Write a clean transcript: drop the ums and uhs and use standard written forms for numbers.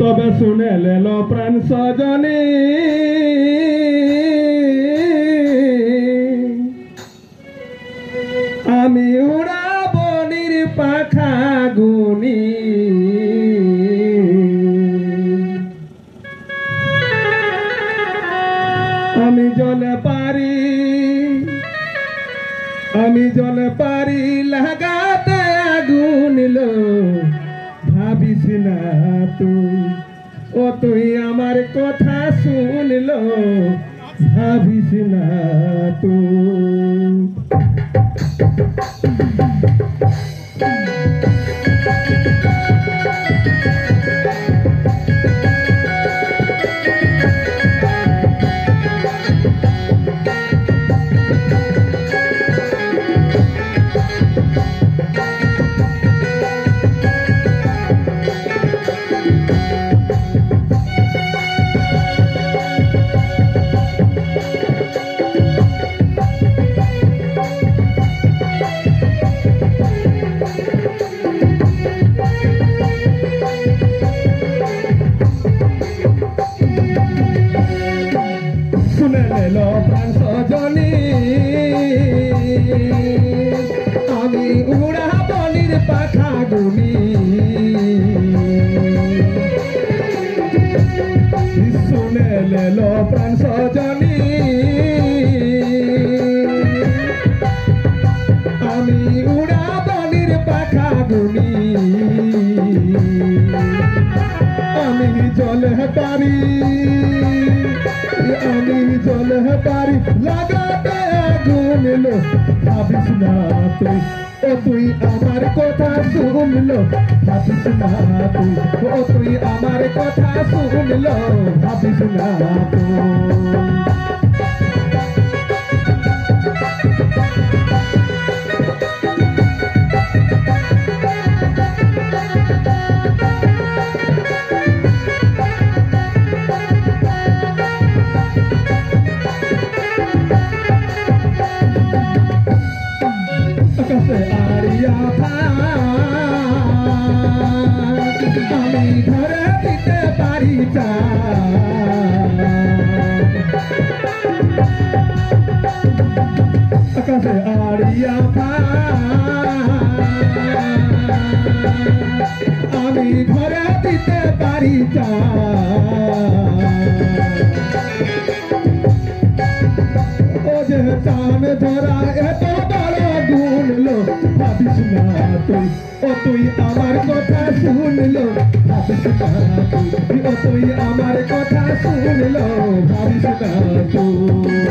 তবে শুনে লেল প্রাণ সজনী আমি উড়াব নির্পাখা গুনি আমি জলে পারি লাগাতে আগুন লো ভাবিস না তুই আমার কথা শুনলো ভাবিস না তুই শুনে নিল প্রাণ সজনী আমি উড়াব নির্পাখা গুনি শুনে নিল প্রাণ সজনী আমি উড়াব নির্পাখা গুনি আমি জলে পারি লাগাতে আগুন লো ভাবিস না তুই আমার কথা শুনলো ভাবিস না তুই আমার কথা শুনলো ভাবিস না আড়িয়া আমি ঘরে দিতে পারি আকাশে আড়িয়া আমি ঘরে দিতে পারি ও যে চান ধরা এত গুণ লো ভাবিস না তুই আমার কথা শুনলো ভাবিস না তুই আমার কথা শুনলো ভাবিস না তুই